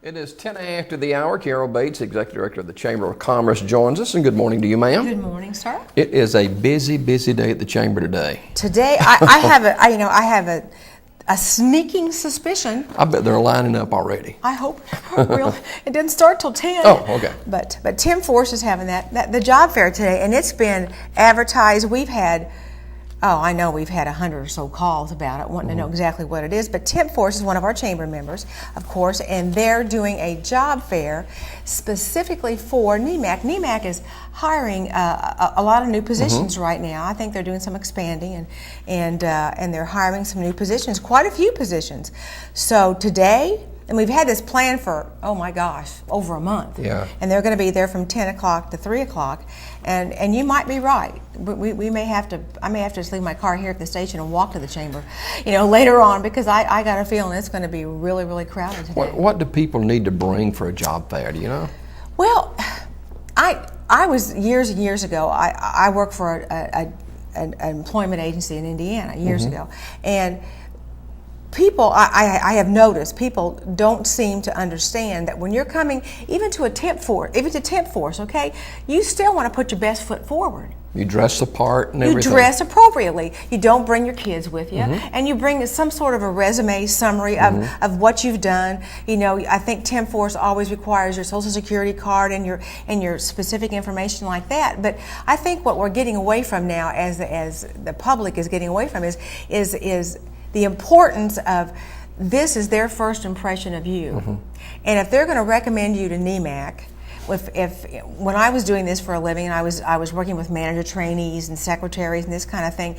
It is 10 after the hour. Carol Bates, Executive Director of the Chamber of Commerce, joins us. And good morning to you, ma'am. Good morning, sir. It is a busy, busy day at the Chamber today. Today, I have a sneaking suspicion. I bet they're lining up already. I hope. Really, it didn't start till 10. Oh, okay. But Tim Force is having the job fair today, and it's been advertised. We've had 100 or so calls about it, wanting to know exactly what it is. But Tim Force is one of our chamber members, of course, and they're doing a job fair specifically for NEMAC. NEMAC is hiring a lot of new positions right now. I think they're doing some expanding, and they're hiring some new positions, quite a few positions. So today, and we've had this plan for, oh my gosh, over a month. Yeah. And they're going to be there from 10 o'clock to 3 o'clock. And you might be right. I may have to just leave my car here at the station and walk to the chamber, later on, because I got a feeling it's going to be really, really crowded today. What do people need to bring for a job fair, do you know? Well, I was years and years ago, I worked for an employment agency in Indiana years ago. And people, I have noticed, people don't seem to understand that when you're coming, even to temp force, okay, you still want to put your best foot forward. You dress the part and everything. You dress appropriately. You don't bring your kids with you, and you bring some sort of a resume summary of what you've done. I think temp force always requires your Social Security card and your specific information like that. But I think what we're getting away from now, as the public is getting away from, is the importance of this is their first impression of you. And if they're going to recommend you to NEMAC, when I was doing this for a living, and I was working with manager trainees and secretaries and this kind of thing,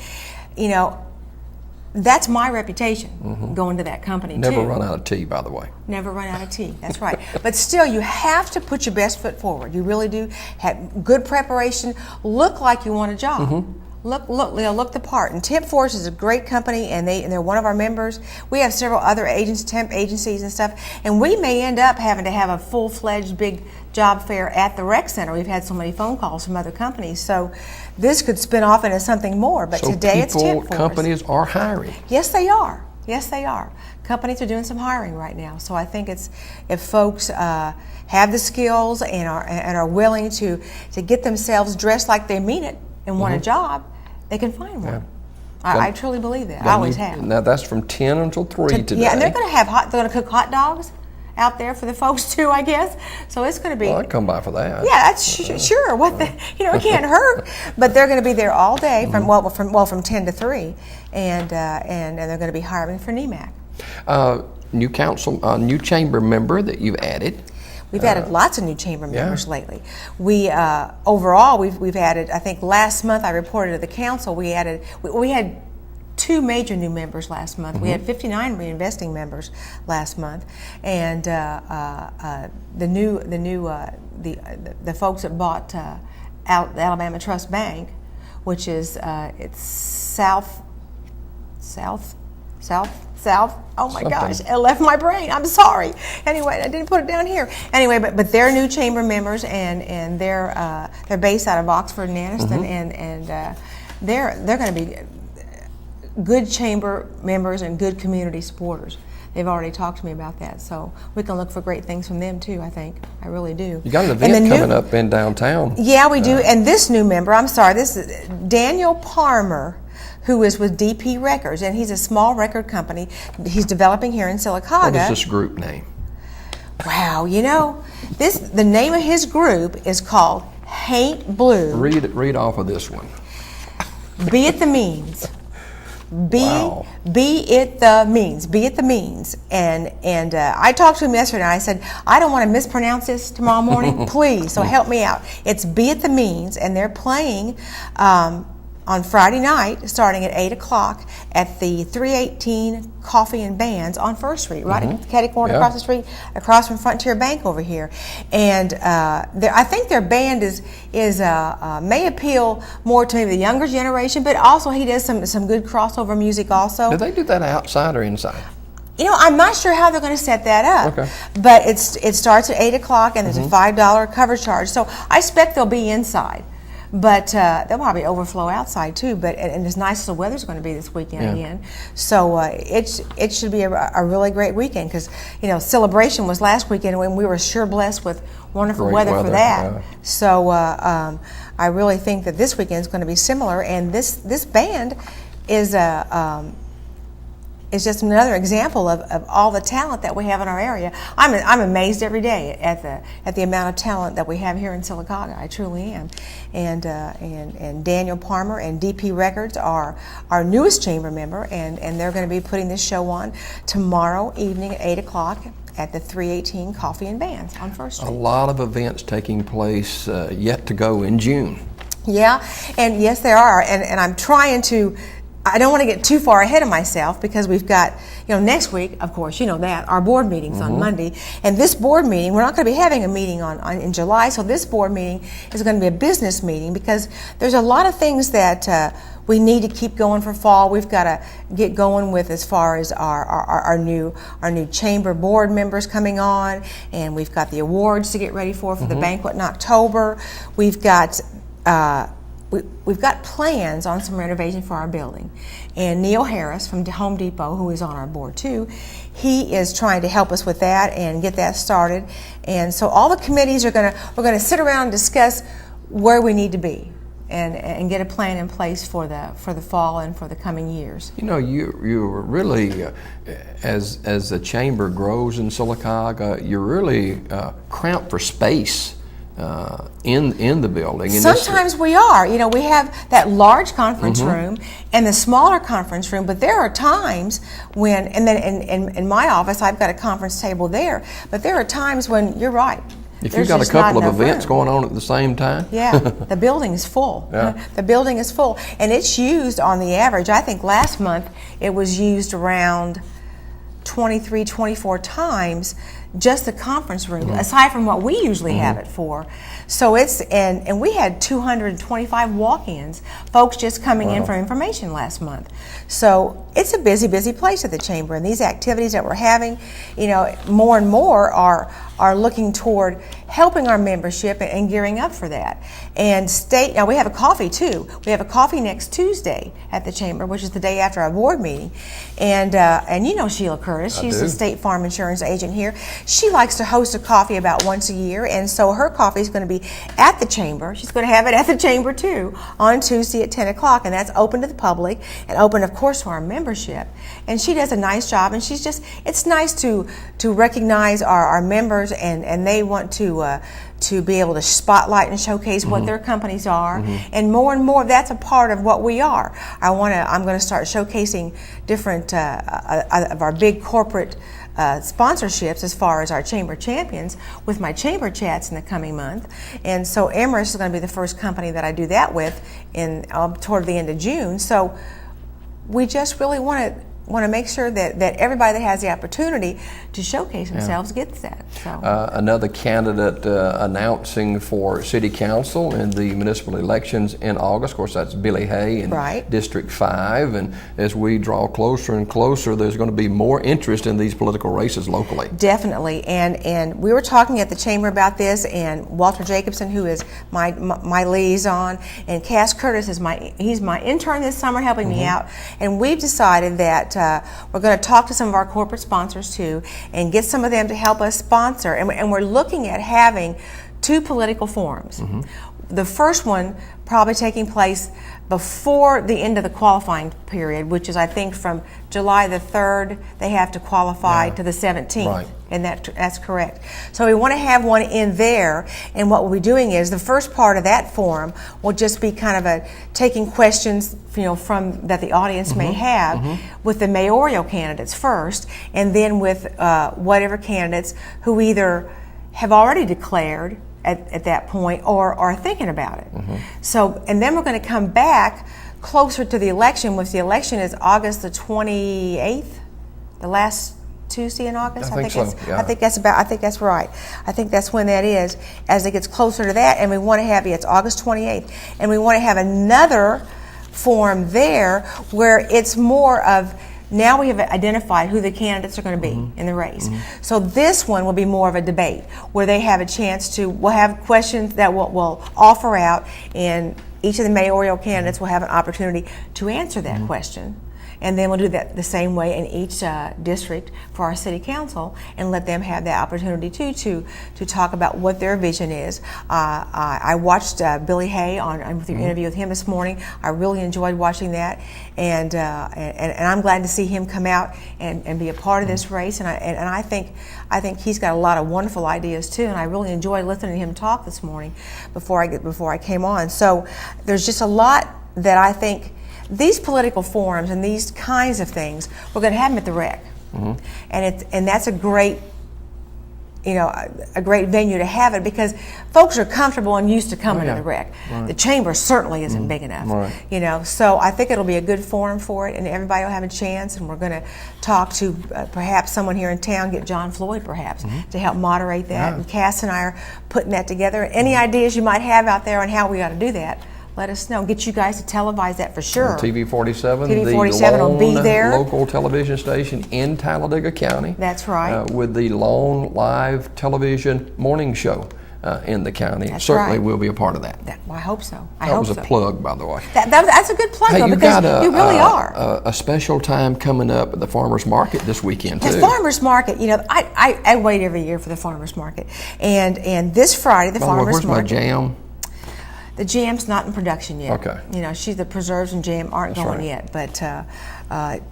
that's my reputation going to that company. Never run out of tea, by the way. Never run out of tea. That's right. But still, you have to put your best foot forward. You really do. Have good preparation. Look like you want a job. Look the part. And Temp Force is a great company, and they're one of our members. We have several other temp agencies and stuff, and we may end up having to have a full-fledged big job fair at the rec center. We've had so many phone calls from other companies, so this could spin off into something more. But today it's Temp Force. Companies are hiring. Yes, they are. Yes, they are. Companies are doing some hiring right now. So I think if folks have the skills and are willing to get themselves dressed like they mean it and want a job, they can find one. Yeah. I truly believe that. I always have. Now that's from 10 until 3 today. Yeah, and they're going to cook hot dogs out there for the folks too, I guess. So it's going to be. Well, I'd come by for that. Yeah, that's sure. It can't hurt. But they're going to be there all day from 10 to 3, and they're going to be hiring for NEMAC. New chamber member that you've added. We've added lots of new chamber members lately. We overall we've added. I think last month I reported to the council we had 2 major new members last month. We had 59 reinvesting members last month, and the folks that bought out the Alabama Trust Bank, which is it's South. Oh my gosh, it left my brain. I'm sorry. Anyway, I didn't put it down here. Anyway, but they're new chamber members, and they're based out of Oxford and Anniston, and they're going to be good chamber members and good community supporters. They've already talked to me about that, so we can look for great things from them too. I think I really do. You got an event coming up in downtown. Yeah, we do. And this new member, this is Daniel Parmer, who is with DP Records, and he's a small record company he's developing here in Sylacauga. What is this group name? Wow, the name of his group is called Haint Blue. Read off of this one. Be it the means. Be it the means. And I talked to him yesterday, and I said, I don't want to mispronounce this tomorrow morning, please, so help me out. It's Be It The Means, and they're playing on Friday night, starting at 8 o'clock at the 318 Coffee and Bands on First Street, right at the catty corner across the street, across from Frontier Bank over here. And I think their band may appeal more to maybe the younger generation, but also he does some good crossover music also. Do they do that outside or inside? I'm not sure how they're going to set that up. Okay. But it starts at 8 o'clock, and there's a $5 cover charge. So I expect they'll be inside. but they'll probably overflow outside too. But and as nice as the weather's going to be this weekend again, so it should be a really great weekend because Celebration was last weekend when we were sure blessed with wonderful weather for that. Yeah. So I really think that this weekend is going to be similar, and this band is it's just another example of all the talent that we have in our area. I'm amazed every day at the amount of talent that we have here in Sylacauga. I truly am. And Daniel Palmer and DP Records are our newest chamber member, and they're going to be putting this show on tomorrow evening at 8 o'clock at the 318 Coffee and Bands on First Street. A lot of events taking place yet to go in June. Yeah, and yes, there are. And I'm trying to. I don't want to get too far ahead of myself because we've got, next week, of course, that our board meeting's on Monday. And this board meeting, we're not going to be having a meeting in July, so this board meeting is going to be a business meeting because there's a lot of things that we need to keep going for fall. We've got to get going with as far as our new chamber board members coming on, and we've got the awards to get ready for the banquet in October. We've got plans on some renovation for our building. And Neil Harris from Home Depot, who is on our board too, he is trying to help us with that and get that started. And so all the committees we're going to sit around and discuss where we need to be and get a plan in place for the fall and for the coming years. You really, as the chamber grows in Sylacauga, you're really cramped for space. In the building. Sometimes we are. We have that large conference room and the smaller conference room, but there are times when, and then in my office, I've got a conference table there, but there are times when you're right. If you've got a couple of events going on at the same time. Yeah, the building is full. Yeah. The building is full. And it's used on the average. I think last month it was used around 23, 24 times, just the conference room, aside from what we usually have it for. So it's, and we had 225 walk-ins, folks just coming in for information last month. So it's a busy, busy place at the chamber, and these activities that we're having, more and more are looking toward helping our membership and gearing up for that. And now we have a coffee too. We have a coffee next Tuesday at the chamber, which is the day after our board meeting. And Sheila Curtis, she's the State Farm Insurance agent here. She likes to host a coffee about once a year, and so her coffee is going to be at the chamber. She's going to have it at the chamber too on Tuesday at 10 o'clock, and that's open to the public and open, of course, to our membership. And she does a nice job, and it's nice to recognize our members, and they want to be able to spotlight and showcase what their companies are, and more that's a part of what we are. I'm going to start showcasing different of our big corporate sponsorships as far as our chamber champions with my chamber chats in the coming month. And so Amherst is going to be the first company that I do that with toward the end of June. So we just really want to make sure that everybody that has the opportunity to showcase themselves gets that. So. Another candidate announcing for City Council in the municipal elections in August. Of course, that's Billy Hay in District 5. And as we draw closer and closer, there's going to be more interest in these political races locally. Definitely. And we were talking at the chamber about this, and Walter Jacobson, who is my liaison, and Cass Curtis he's my intern this summer helping me out. And we've decided that we're going to talk to some of our corporate sponsors too and get some of them to help us sponsor. And we're looking at having 2 political forums. The first one probably taking place before the end of the qualifying period, which is, I think, from July the 3rd, they have to qualify to the 17th. Right. And that's correct. So we want to have one in there, and what we'll be doing is the first part of that forum will just be kind of taking questions, from that the audience may have with the mayoral candidates first, and then with whatever candidates who either have already declared at that point or are thinking about it. So, and then we're going to come back closer to the election, which the election is August the 28th, the last Tuesday in August. I think so. Yeah. I think that's right. I think that's when that is, as it gets closer to that, and we want to have it's August 28th, and we want to have another forum there where it's more of now we have identified who the candidates are going to be in the race. So this one will be more of a debate where they have a chance to, we'll have questions that we'll offer out, and each of the mayoral candidates will have an opportunity to answer that question. And then we'll do that the same way in each district for our city council, and let them have that opportunity too to talk about what their vision is. I watched Billy Hay with your interview with him this morning. I really enjoyed watching that, and I'm glad to see him come out and be a part of this race. And I think he's got a lot of wonderful ideas too. And I really enjoyed listening to him talk this morning before I came on. So there's just a lot that I think. These political forums and these kinds of things, we're going to have them at the rec, and that's a great, a great venue to have it, because folks are comfortable and used to coming to the rec. Right. The chamber certainly isn't big enough, So I think it'll be a good forum for it, and everybody will have a chance. And we're going to talk to perhaps someone here in town, get John Floyd perhaps to help moderate that. And Cass and I are putting that together. Any ideas you might have out there on how we ought to do that, let us know. Get you guys to televise that for sure. TV 47, TV 47 will be there. Local television station in Talladega County. That's right. With the lone live television morning show in the county. That's Certainly right. we'll be a part of that. Well, I hope so. That was a plug, by the way. That's a good plug, hey, though, because you really are. A special time coming up at the farmers market this weekend too. The farmers market, I wait every year for the farmers market, and this Friday the farmers market. Where's my jam? The jam's not in production yet. Okay. The preserves and jam aren't That's going right. yet, but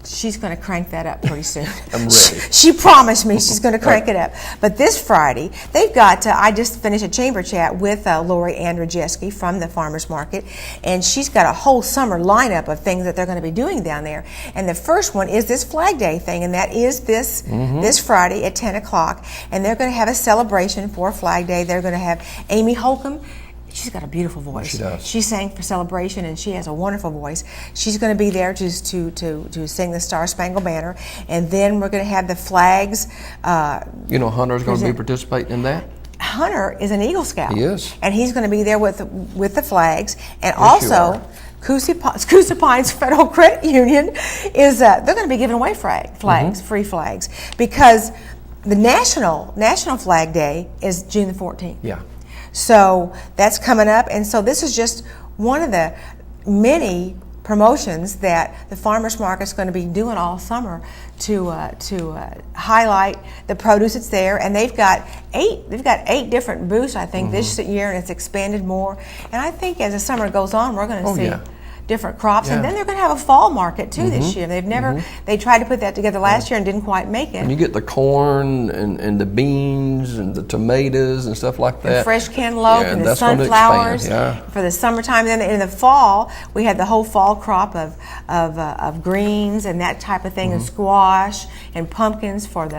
she's going to crank that up pretty soon. I'm ready. She promised me she's going to crank it up. But this Friday, they've got, I just finished a chamber chat with Lori Andrzejewski from the farmers market, and she's got a whole summer lineup of things that they're going to be doing down there. And the first one is this Flag Day thing, and that is this Friday at 10 o'clock. And they're going to have a celebration for Flag Day. They're going to have Amy Holcomb. She's got a beautiful voice. She does. She sang for Celebration, and she has a wonderful voice. She's going to be there to sing the Star Spangled Banner, and then we're going to have the flags. Hunter's going to be participating in that. Hunter is an Eagle Scout. He is, and he's going to be there with the flags, and also Coosa Pines Federal Credit Union is they're going to be giving away flags, free flags, because the National Flag Day is June the 14th. Yeah. So that's coming up, and so this is just one of the many promotions that the farmers market's going to be doing all summer to highlight the produce that's there. And they've got eight different booths, I think, this year, and it's expanded more. And I think as the summer goes on, we're going to see different crops, and then they're going to have a fall market too this year. They tried to put that together last year and didn't quite make it. And you get the corn and the beans and the tomatoes and stuff like that. The fresh cantaloupe and the sunflowers for the summertime. Then in the fall, we had the whole fall crop of greens and that type of thing, and squash and pumpkins for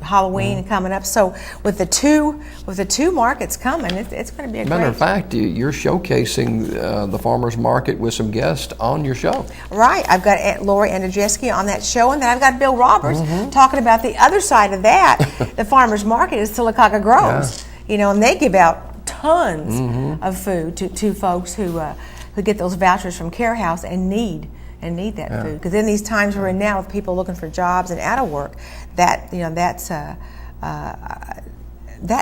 Halloween coming up. So with the two markets coming, it's going to be a matter of fact, you're showcasing the farmers market with some guests on your show. Right. I've got Aunt Lori Andrzejewski on that show, and then I've got Bill Roberts talking about the other side of that. The farmers market is Sylacauga Groves, and they give out tons of food to folks who get those vouchers from Care House and need that food. Because in these times we're in now, with people looking for jobs and out of work, that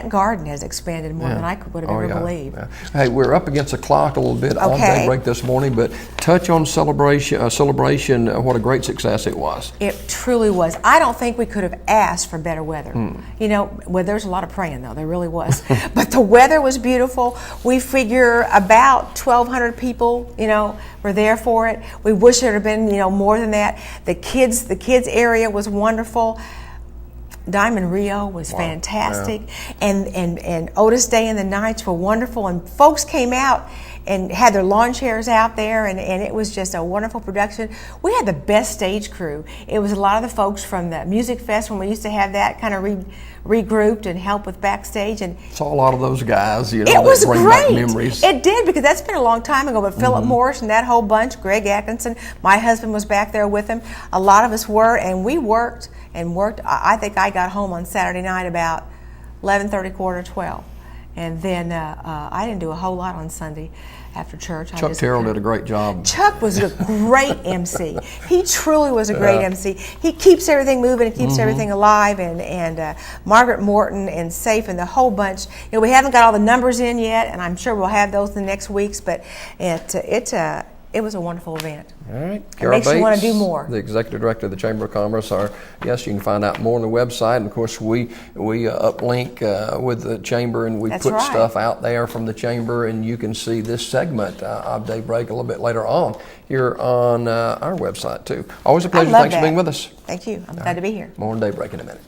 garden has expanded more than I would have ever believed. Yeah. Hey, we're up against the clock a little bit on Daybreak this morning, but touch on celebration. What a great success it was. It truly was. I don't think we could have asked for better weather. There's a lot of praying, though. There really was. But the weather was beautiful. We figure about 1,200 people, were there for it. We wish there had been, more than that. The kids area was wonderful. Diamond Rio was fantastic, and Otis Day and the Nights were wonderful, and folks came out and had their lawn chairs out there, and it was just a wonderful production. We had the best stage crew. It was a lot of the folks from the Music Fest when we used to have that kind of regrouped and help with backstage, and saw a lot of those guys. It was bring great. Back memories. It did, because that's been a long time ago. But Philip Morris and that whole bunch, Greg Atkinson, my husband was back there with him. A lot of us were, and we worked. I think I got home on Saturday night about 11:30, 11:45, And then I didn't do a whole lot on Sunday after church. Chuck Terrell did a great job. Chuck was a great MC. He truly was a great MC. He keeps everything moving and keeps everything alive. And Margaret Morton and Safe and the whole bunch. You know, we haven't got all the numbers in yet, and I'm sure we'll have those in the next weeks. But it was a wonderful event. All right. It Carol makes Bates, you want to do more. the Executive Director of the Chamber of Commerce. Yes, you can find out more on the website. And of course, we uplink with the Chamber, and we That's put right. stuff out there from the Chamber, and you can see this segment of Daybreak a little bit later on here on our website, too. Always a pleasure. Thanks for being with us. Thank you. I'm glad to be here. More on Daybreak in a minute.